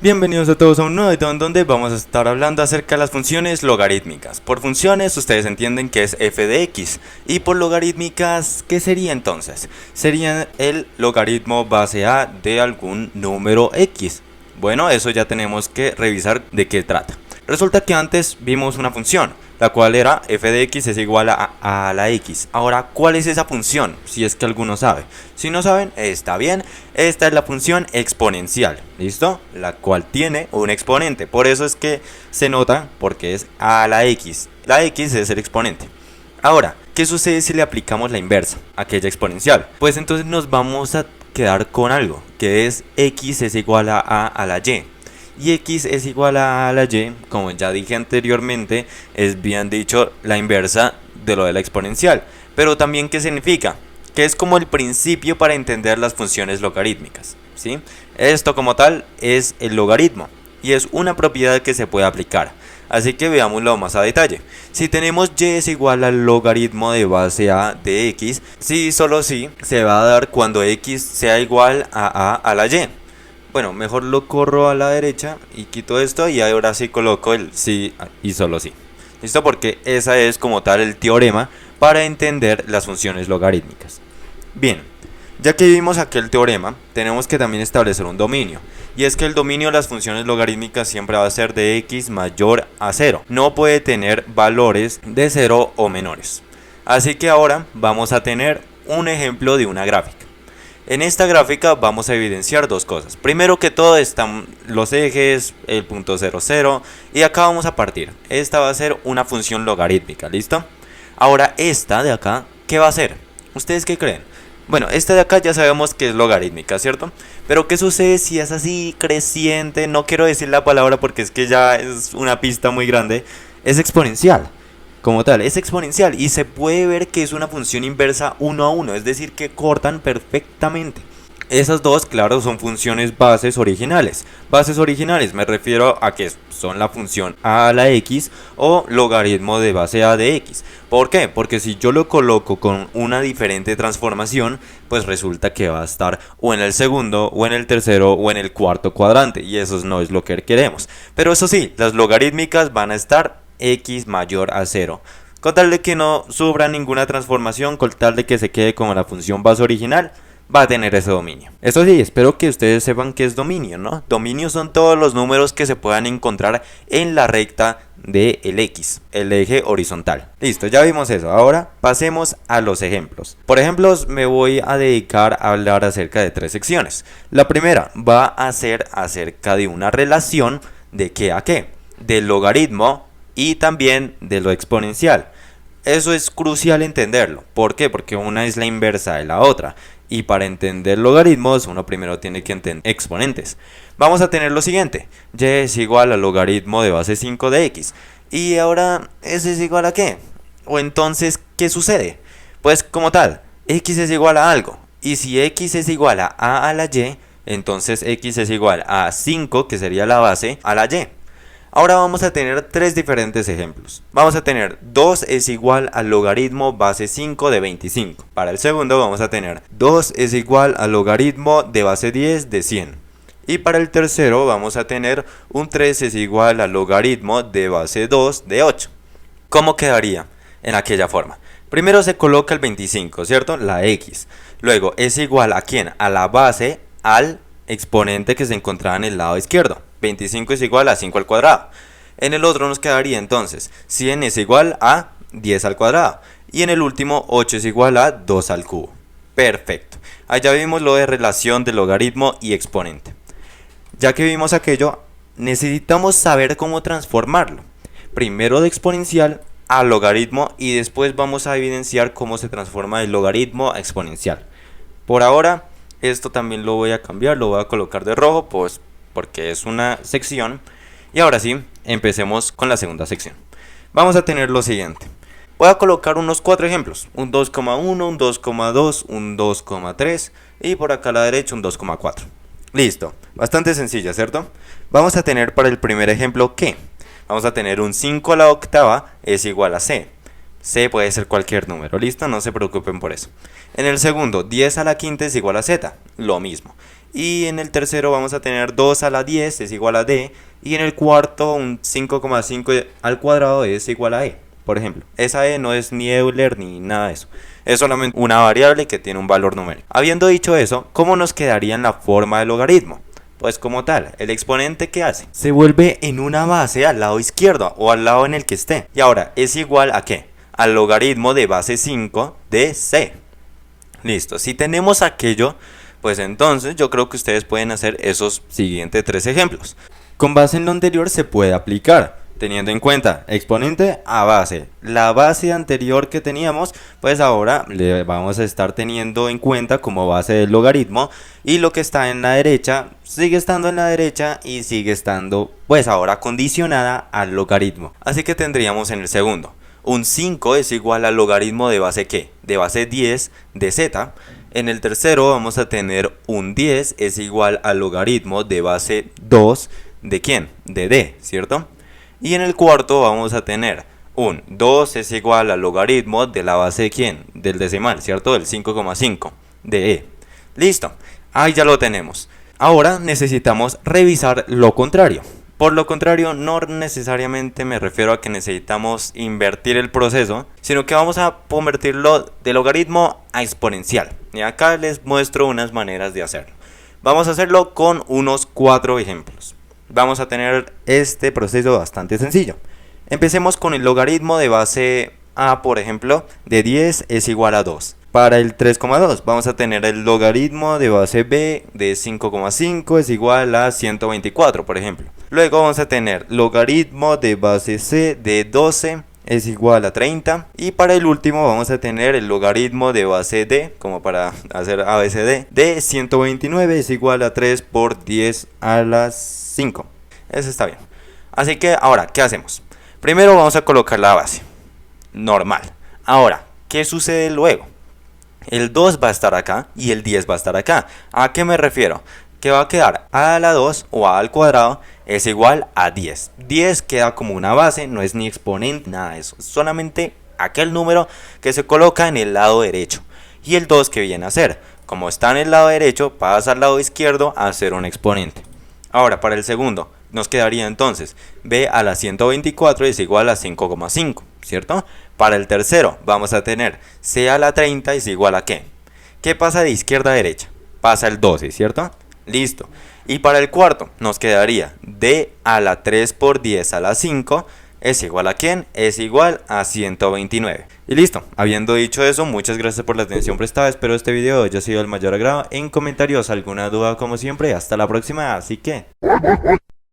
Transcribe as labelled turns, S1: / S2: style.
S1: Bienvenidos a todos a un nuevo video en donde vamos a estar hablando acerca de las funciones logarítmicas. Por funciones ustedes entienden que es f de x, y por logarítmicas, ¿qué sería entonces? Sería el logaritmo base a de algún número x. Bueno, eso ya tenemos que revisar de qué trata. Resulta que antes vimos una función, la cual era f de x es igual a la x. Ahora, ¿cuál es esa función? Si es que alguno sabe. Si no saben, está bien. Esta es la función exponencial, ¿listo? La cual tiene un exponente. Por eso es que se nota porque es a la x. La x es el exponente. Ahora, ¿qué sucede si le aplicamos la inversa, aquella exponencial? Pues entonces nos vamos a quedar con algo, que es x es igual a la y. Y x es igual a la y, como ya dije anteriormente, es bien dicho la inversa de lo de la exponencial. Pero también, ¿qué significa? Que es como el principio para entender las funciones logarítmicas, ¿sí? Esto como tal es el logaritmo y es una propiedad que se puede aplicar. Así que veámoslo más a detalle. Si tenemos y es igual al logaritmo de base a de x, sí, solo sí, se va a dar cuando x sea igual a la y. Bueno, mejor lo corro a la derecha y quito esto y ahora sí coloco el sí y solo sí. ¿Listo? Porque esa es como tal el teorema para entender las funciones logarítmicas. Bien, ya que vimos aquel teorema, tenemos que también establecer un dominio. Y es que el dominio de las funciones logarítmicas siempre va a ser de x mayor a 0. No puede tener valores de 0 o menores. Así que ahora vamos a tener un ejemplo de una gráfica. En esta gráfica vamos a evidenciar dos cosas. Primero que todo están los ejes, el punto 0, 0, y acá vamos a partir. Esta va a ser una función logarítmica, ¿listo? Ahora esta de acá, ¿qué va a ser? ¿Ustedes qué creen? Bueno, esta de acá ya sabemos que es logarítmica, ¿cierto? Pero ¿qué sucede si es así creciente? No quiero decir la palabra porque es que ya es una pista muy grande. Es exponencial. Como tal, es exponencial y se puede ver que es una función inversa 1 a 1, es decir, que cortan perfectamente. Esas dos, claro, son funciones bases originales. Bases originales me refiero a que son la función a la x o logaritmo de base a de x. ¿Por qué? Porque si yo lo coloco con una diferente transformación, pues resulta que va a estar o en el segundo, o en el tercero, o en el cuarto cuadrante, y eso no es lo que queremos. Pero eso sí, las logarítmicas van a estar x mayor a 0, con tal de que no sufra ninguna transformación, con tal de que se quede como la función base original, va a tener ese dominio. Eso sí, espero que ustedes sepan qué es dominio, ¿no? Dominio son todos los números que se puedan encontrar en la recta del x, el eje horizontal. Listo, ya vimos eso. Ahora pasemos a los ejemplos. Por ejemplo, me voy a dedicar a hablar acerca de tres secciones. La primera va a ser acerca de una relación de qué a qué, del logaritmo y también de lo exponencial. Eso es crucial entenderlo. ¿Por qué? Porque una es la inversa de la otra. Y para entender logaritmos, uno primero tiene que entender exponentes. Vamos a tener lo siguiente. Y es igual al logaritmo de base 5 de x. Y ahora, ¿ese es igual a qué? O entonces, ¿qué sucede? Pues como tal, x es igual a algo. Y si x es igual a la y, entonces x es igual a 5, que sería la base, a la y. Ahora vamos a tener tres diferentes ejemplos. Vamos a tener 2 es igual al logaritmo base 5 de 25. Para el segundo vamos a tener 2 es igual al logaritmo de base 10 de 100. Y para el tercero vamos a tener un 3 es igual al logaritmo de base 2 de 8. ¿Cómo quedaría en aquella forma? Primero se coloca el 25, ¿cierto? La x. Luego es igual a ¿quién? A la base, al exponente que se encontraba en el lado izquierdo. 25 es igual a 5 al cuadrado. En el otro nos quedaría entonces 100 es igual a 10 al cuadrado. Y en el último 8 es igual a 2 al cubo. Perfecto. Allá vimos lo de relación de logaritmo y exponente. Ya que vimos aquello, necesitamos saber cómo transformarlo. Primero de exponencial a logaritmo y después vamos a evidenciar cómo se transforma el logaritmo a exponencial. Por ahora, esto también lo voy a cambiar, lo voy a colocar de rojo, pues porque es una sección. Y ahora sí, empecemos con la segunda sección. Vamos a tener lo siguiente. Voy a colocar unos 4 ejemplos. Un 2,1, un 2,2, un 2,3 y por acá a la derecha un 2,4. Listo, bastante sencilla, ¿cierto? Vamos a tener para el primer ejemplo ¿qué? Vamos a tener un 5 a la octava es igual a c. C puede ser cualquier número, ¿listo? No se preocupen por eso. En el segundo, 10 a la quinta es igual a z, lo mismo. Y en el tercero vamos a tener 2 a la 10 es igual a D. Y en el cuarto un 5,5 al cuadrado es igual a E. Por ejemplo, esa E no es ni Euler ni nada de eso. Es solamente una variable que tiene un valor numérico. Habiendo dicho eso, ¿cómo nos quedaría en la forma del logaritmo? Pues como tal, el exponente que hace se vuelve en una base al lado izquierdo o al lado en el que esté. Y ahora, ¿es igual a qué? Al logaritmo de base 5 de C. Listo, si tenemos aquello, pues entonces yo creo que ustedes pueden hacer esos siguientes 3 ejemplos. Con base en lo anterior se puede aplicar, teniendo en cuenta exponente a base. La base anterior que teníamos, pues ahora le vamos a estar teniendo en cuenta como base del logaritmo. Y lo que está en la derecha, sigue estando en la derecha y sigue estando, pues ahora condicionada al logaritmo. Así que tendríamos en el segundo. Un 5 es igual al logaritmo de base ¿qué? De base 10 de z. En el tercero vamos a tener un 10 es igual al logaritmo de base 2 de ¿quién? De d, ¿cierto? Y en el cuarto vamos a tener un 2 es igual al logaritmo de la base de ¿quién? Del decimal, ¿cierto? Del 5,5 de e. Listo, ahí ya lo tenemos. Ahora necesitamos revisar lo contrario. Por lo contrario, no necesariamente me refiero a que necesitamos invertir el proceso, sino que vamos a convertirlo de logaritmo a exponencial. Y acá les muestro unas maneras de hacerlo. Vamos a hacerlo con unos 4 ejemplos. Vamos a tener este proceso bastante sencillo. Empecemos con el logaritmo de base A, por ejemplo, de 10 es igual a 2. Para el 3,2 vamos a tener el logaritmo de base B de 5,5 es igual a 124, por ejemplo. Luego vamos a tener logaritmo de base C de 12 es igual a 30. Y para el último vamos a tener el logaritmo de base D, como para hacer ABCD, de 129 es igual a 3 por 10 a la 5. Eso está bien. Así que ahora, ¿qué hacemos? Primero vamos a colocar la base. Normal. Ahora, ¿qué sucede luego? El 2 va a estar acá y el 10 va a estar acá. ¿A qué me refiero? Que va a quedar a a la 2 o a al cuadrado es igual a 10. 10 queda como una base, no es ni exponente, nada de eso. Es solamente aquel número que se coloca en el lado derecho. Y el 2 que viene a ser, como está en el lado derecho, pasa al lado izquierdo a ser un exponente. Ahora para el segundo, nos quedaría entonces b a la 124 es igual a 5,5, ¿cierto? Para el tercero vamos a tener c a la 30 es igual a ¿qué? ¿Qué pasa de izquierda a derecha? Pasa el 12, ¿cierto? Listo. Y para el cuarto nos quedaría d a la 3 por 10 a la 5 es igual a ¿quién? Es igual a 129. Y listo. Habiendo dicho eso, muchas gracias por la atención prestada. Espero este video haya sido del mayor agrado. En comentarios alguna duda como siempre. Hasta la próxima. Así que...